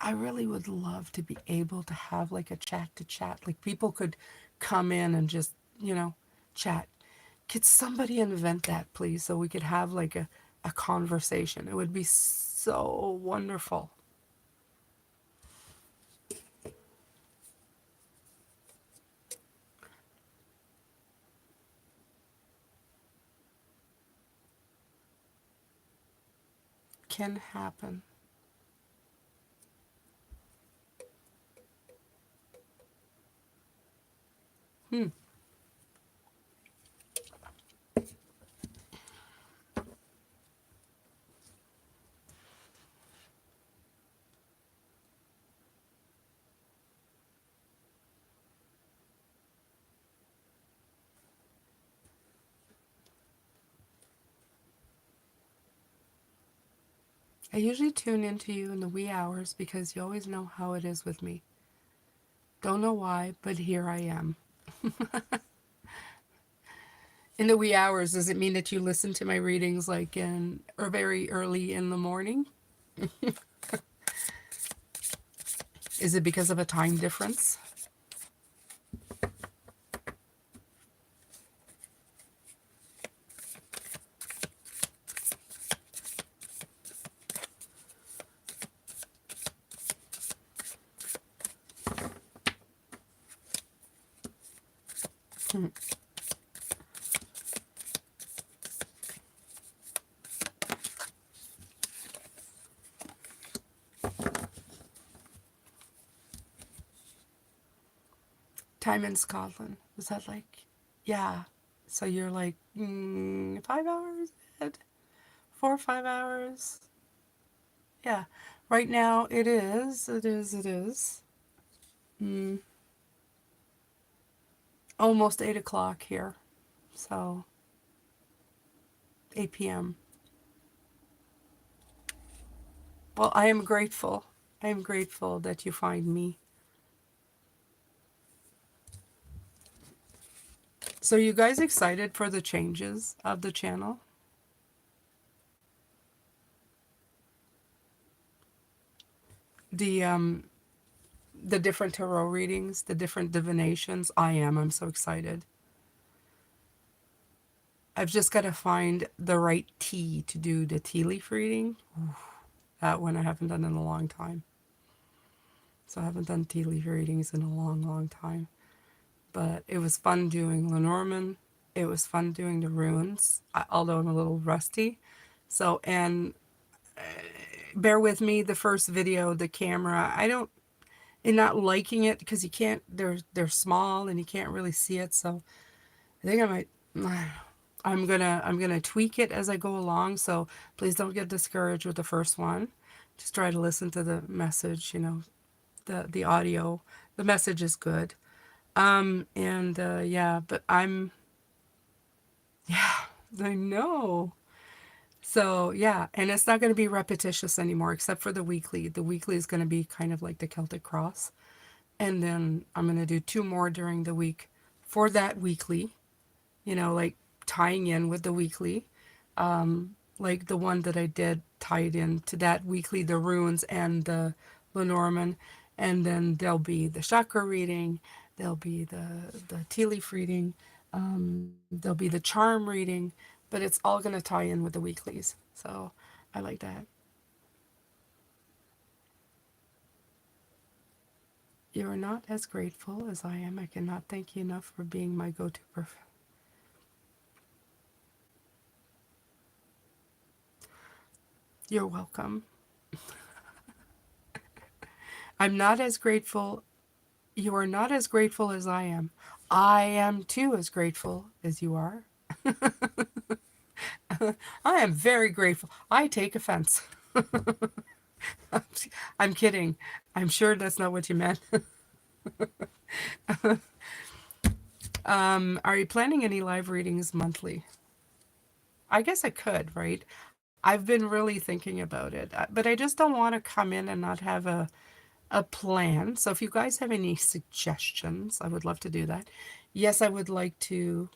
I really would love to be able to have like a chat to chat. Like people could come in and just, chat. Could somebody invent that, please, so we could have like a conversation? It would be so wonderful. can happen. Hmm. I usually tune into you in the wee hours because you always know how it is with me. Don't know why, but here I am. In the wee hours, does it mean that you listen to my readings like in or very early in the morning? Is it because of a time difference? Time in Scotland. Was that like, yeah. So you're like 5 hours ahead? 4 or 5 hours? Yeah. Right now it is. Mm, almost 8 o'clock here. So 8 p.m. Well, I am grateful. I am grateful that you find me. So you guys excited for the changes of the channel? The the different tarot readings, the different divinations. I am. I'm so excited. I've just got to find the right tea to do the tea leaf reading. That one I haven't done in a long time. So I haven't done tea leaf readings in a long, long time. But it was fun doing Lenormand. It was fun doing the runes, although I'm a little rusty. So, and bear with me, the first video, the camera, I don't, and not liking it because you can't, they're small and you can't really see it. So I think I might, I'm gonna tweak it as I go along. So please don't get discouraged with the first one. Just try to listen to the message, the audio. The message is good. And yeah, but yeah, I know. So yeah, and it's not going to be repetitious anymore, except for the weekly. The weekly is going to be kind of like the Celtic Cross, and then I'm going to do two more during the week for that weekly. Like tying in with the weekly, like the one that I did tied in to that weekly, the runes and the Lenormand, and then there'll be the chakra reading, there'll be the tea leaf reading, there'll be the charm reading, but it's all going to tie in with the weeklies. So I like that. You are not as grateful as I am. I cannot thank you enough for being my go-to person. You're welcome. I'm not as grateful. You are not as grateful as I am. I am too as grateful as you are. I am very grateful. I take offense. I'm kidding. I'm sure that's not what you meant. Are you planning any live readings monthly? I guess I could, right? I've been really thinking about it, but I just don't want to come in and not have a plan. So if you guys have any suggestions, I would love to do that. Yes, I would like to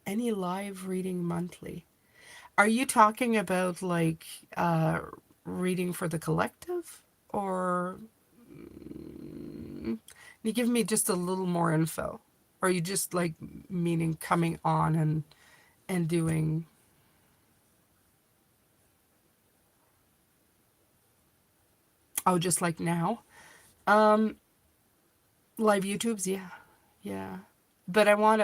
any live reading monthly. Are you talking about like uh, reading for the collective, or you give me just a little more info? Or are you just like meaning coming on and doing, oh, just like now? Um, Live YouTubes, yeah, yeah. But I want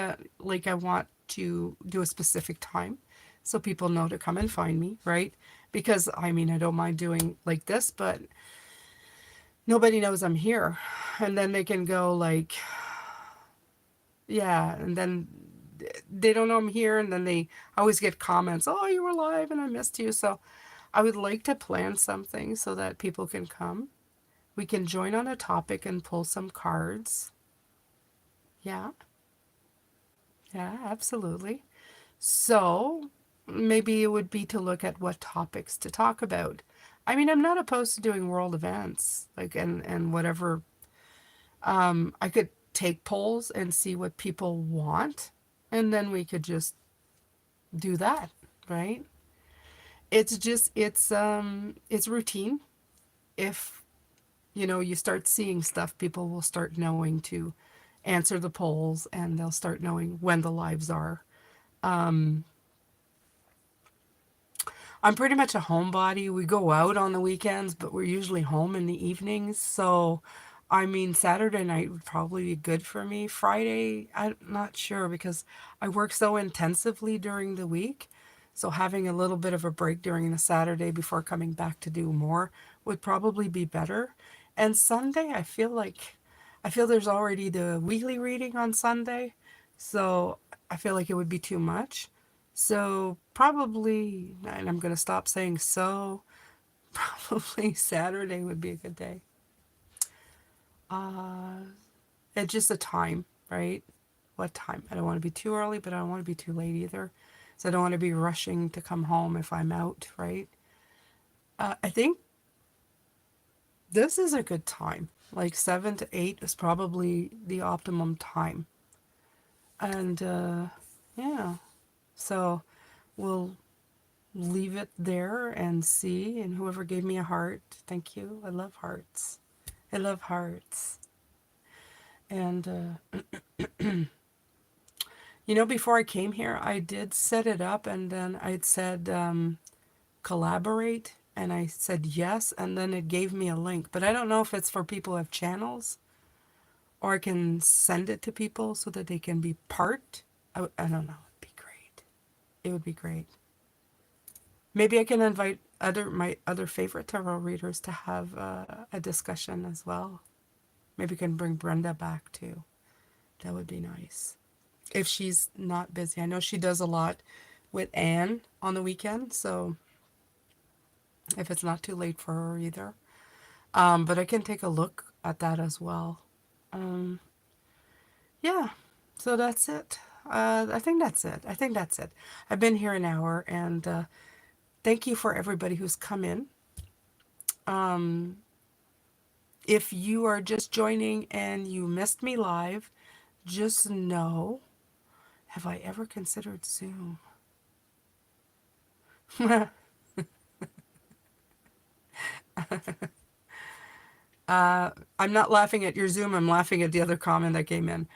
to do a specific time. so people know to come and find me, right? Because I mean, I don't mind doing like this, but nobody knows I'm here. And then they can go like, yeah, and then they don't know I'm here, and then they always get comments, "Oh, you were live and I missed you." So I would like to plan something so that people can come. We can join on a topic and pull some cards. Yeah, yeah, absolutely. So maybe it would be to look at what topics to talk about. I mean, I'm not opposed to doing world events, like and whatever. I could take polls and see what people want, and then we could just do that, right? It's routine. If you start seeing stuff, people will start knowing to answer the polls, and they'll start knowing when the lives are. I'm pretty much a homebody. We go out on the weekends, but we're usually home in the evenings. So, I mean, Saturday night would probably be good for me. Friday, I'm not sure because I work so intensively during the week. So, having a little bit of a break during the Saturday before coming back to do more would probably be better. And Sunday, I feel there's already the weekly reading on Sunday. So, I feel like it would be too much. So probably, and I'm going to stop saying so, probably Saturday would be a good day. Uh, it's just a time, right? What time? I don't want to be too early, but I don't want to be too late either. So I don't want to be rushing to come home if I'm out, right? I think this is a good time. Like 7 to 8 is probably the optimum time. And yeah, so we'll leave it there and see. And whoever gave me a heart, thank you. I love hearts. I love hearts. And, before I came here, I did set it up and then I'd said collaborate. And I said yes. And then it gave me a link. But I don't know if it's for people who have channels or I can send it to people so that they can be part. I don't know. It'd be great. It would be great. Maybe I can invite my other favorite tarot readers to have a discussion as well. Maybe I can bring Brenda back too. That would be nice. If she's not busy. I know she does a lot with Anne on the weekend, so if it's not too late for her either. But I can take a look at that as well. Um, yeah, so that's it. I think that's it. I think that's it. I've been here an hour, and thank you for everybody who's come in. Um, If you are just joining and you missed me live, just know, have I ever considered Zoom? I'm not laughing at your Zoom, I'm laughing at the other comment that came in.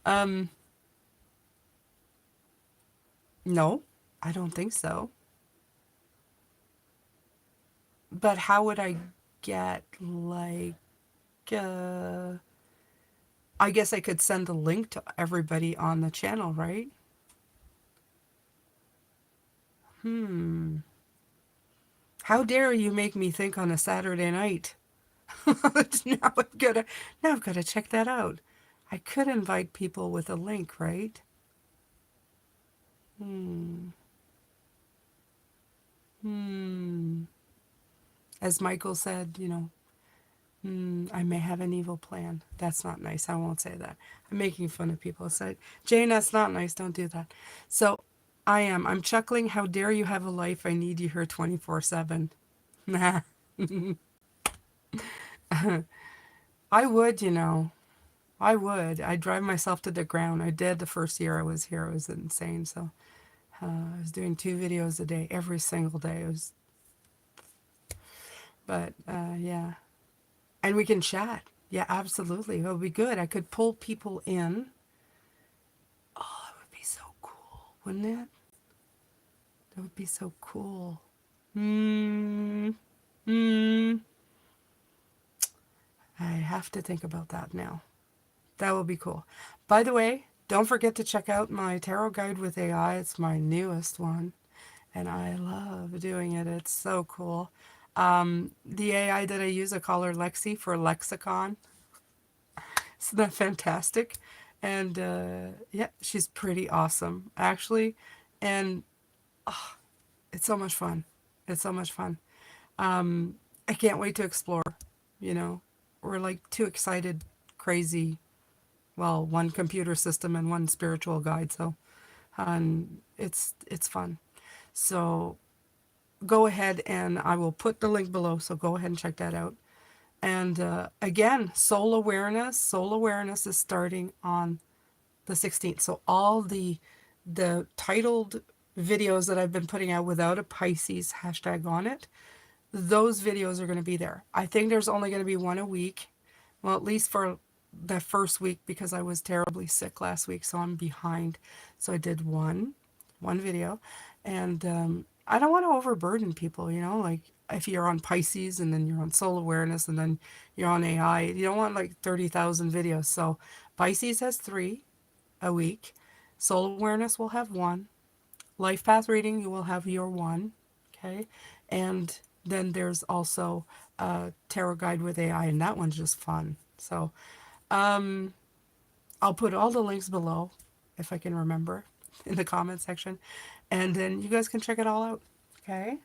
Um, no, I don't think so. But how would I get, like, uh, I guess I could send a link to everybody on the channel, right? Hmm. How dare you make me think on a Saturday night? now I've got to now I've got to check that out. I could invite people with a link, right? Hmm. Hmm. As Michael said, I may have an evil plan. That's not nice. I won't say that. I'm making fun of people. Say, Jane, that's not nice. Don't do that. So I am. I'm chuckling. How dare you have a life? I need you here 24/7. Nah. I would, I would. I'd drive myself to the ground. I did the first year I was here. It was insane. So I was doing 2 videos a day, every single day. But yeah. And we can chat. Yeah, absolutely. It'll be good. I could pull people in. Oh, that would be so cool, wouldn't it? That would be so cool. Hmm. Hmm. I have to think about that now. That will be cool. By the way, don't forget to check out my tarot guide with AI. It's my newest one. and I love doing it. It's so cool. The AI that I use, I call her Lexi for lexicon. Isn't that fantastic? And yeah, she's pretty awesome, actually. And it's so much fun. It's so much fun. I can't wait to explore. You know, we're like two excited, crazy, well, one computer system and one spiritual guide. So, it's fun. So go ahead and I will put the link below. So go ahead and check that out. And again, soul awareness. Soul awareness is starting on the 16th. So all the titled videos that I've been putting out without a Pisces hashtag on it, those videos are going to be there. I think there's only going to be one a week. Well, at least for the first week because I was terribly sick last week, so I'm behind. So I did one video, and I don't want to overburden people. Like if you're on Pisces and then you're on soul awareness and then you're on AI, you don't want like 30,000 videos. So Pisces has three a week. Soul awareness will have one. Life path reading, you will have your one. Okay. And then there's also tarot guide with AI, and that one's just fun. So I'll put all the links below if I can remember in the comment section, and then you guys can check it all out. Okay,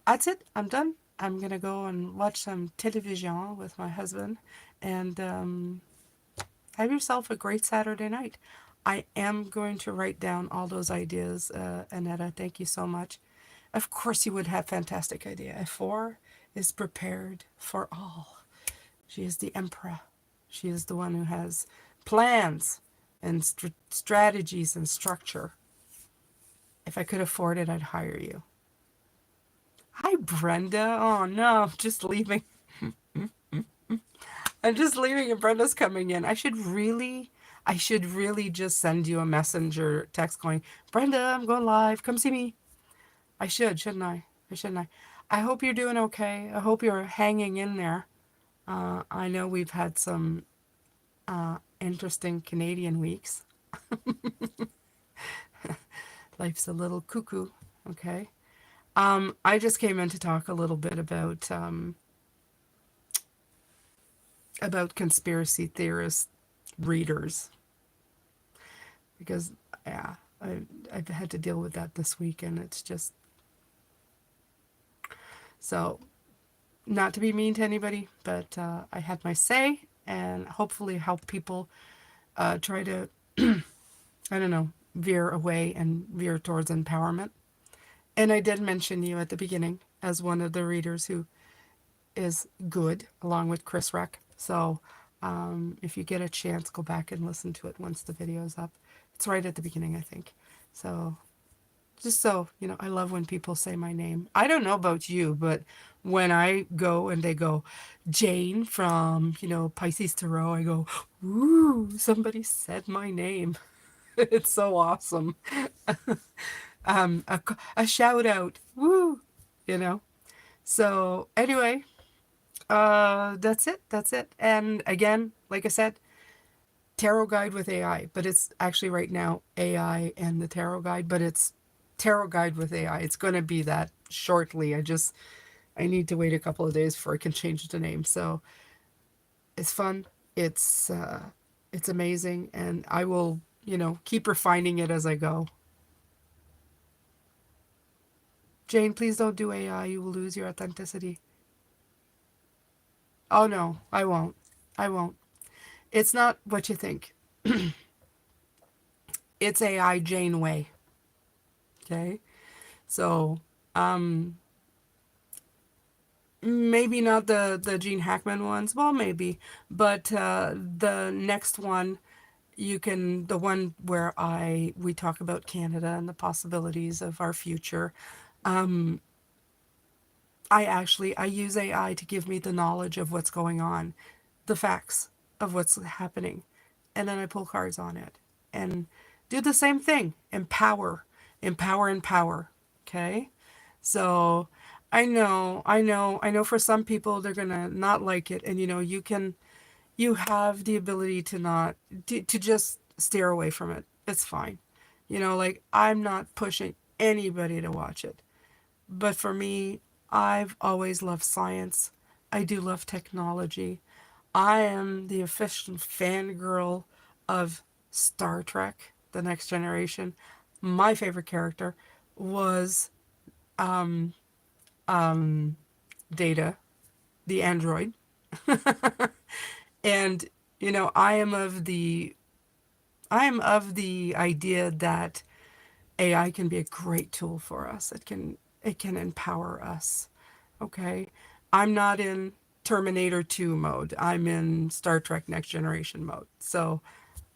that's it. I'm done. I'm gonna go and watch some television with my husband, and have yourself a great Saturday night. I am going to write down all those ideas, Annetta. Thank you so much. Of course, you would have fantastic idea. F4 is prepared for all. She is the emperor. She is the one who has plans and strategies and structure. If I could afford it, I'd hire you. Hi, Brenda. Oh no, just leaving. I'm just leaving and Brenda's coming in. I should really just send you a messenger text going, Brenda, I'm going live. Come see me. I should, shouldn't I? Shouldn't I? I hope you're doing okay. I hope you're hanging in there. I know we've had some interesting Canadian weeks. Life's a little cuckoo. Okay. I just came in to talk a little bit about conspiracy theorist readers because yeah, I've had to deal with that this week, and it's just so not to be mean to anybody, but I had my say and hopefully help people try to I don't know, veer away and veer towards empowerment. And I did mention you at the beginning as one of the readers who is good, along with Chris Reck. So if you get a chance, go back and listen to it once the video's up. It's right at the beginning, I think. So just so, I love when people say my name. I don't know about you, but when I go and they go, Jane from, Pisces Tarot, I go, ooh, somebody said my name. It's so awesome. A shout out. Woo! You know? So, anyway, that's it. That's it. And again, like I said, tarot guide with AI, but it's actually right now AI and the tarot guide, but it's tarot guide with AI. It's going to be that shortly. I need to wait a couple of days before I can change the name. So, it's fun. It's amazing, and I will, keep refining it as I go. Jane, please don't do AI. You will lose your authenticity. Oh no, I won't. I won't. It's not what you think. It's AI Jane way. Okay? So, maybe not the Gene Hackman ones. Well, maybe, but the next one the one where we talk about Canada and the possibilities of our future. I use AI to give me the knowledge of what's going on, the facts of what's happening, and then I pull cards on it and do the same thing. Empower. Okay? So I know for some people they're gonna not like it, and you have the ability to not to just steer away from it. It's fine. Like I'm not pushing. anybody to watch it. But for me, I've always loved science. I do love technology. I am the official fangirl of Star Trek, The Next Generation. My favorite character was Data, the android. And I am of the idea that AI can be a great tool for us. It can empower us. Okay? I'm not in Terminator 2 mode. I'm in Star Trek Next Generation mode. So,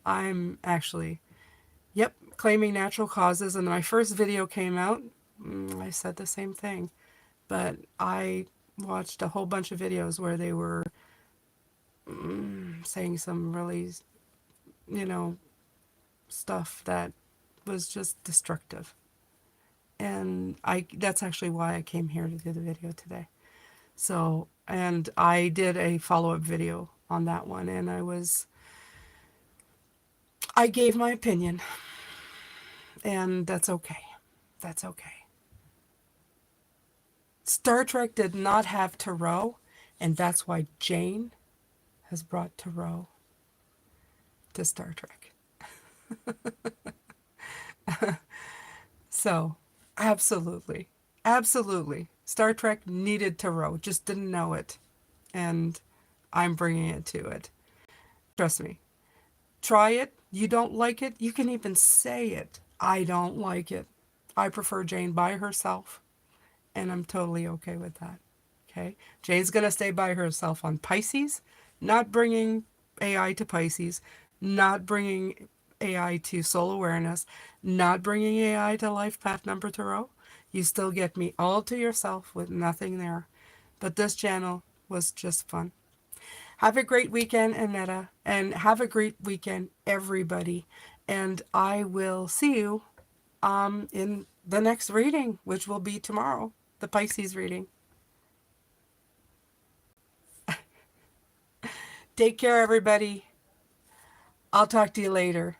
I'm actually, yep, claiming natural causes. And my first video came out, I said the same thing. But I watched a whole bunch of videos where they were saying some really, you know, stuff that was just destructive. And I that's actually why I came here to do the video today. So, and I did a follow-up video on that one, and I gave my opinion, and that's okay. That's okay. Star Trek did not have Tarot, and that's why Jane has brought Tarot to Star Trek. So, absolutely. Absolutely. Star Trek needed Tarot, just didn't know it. And I'm bringing it to it. Trust me. Try it. You don't like it. You can even say it. I don't like it. I prefer Jane by herself, and I'm totally okay with that. Okay? Jane's going to stay by herself on Pisces, not bringing AI to Pisces, not bringing AI to soul awareness, not bringing AI to life path number tarot. You still get me all to yourself with nothing there. But this channel was just fun. Have a great weekend, Annetta, and have a great weekend, everybody. And I will see you in the next reading, which will be tomorrow, the Pisces reading. Take care, everybody. I'll talk to you later.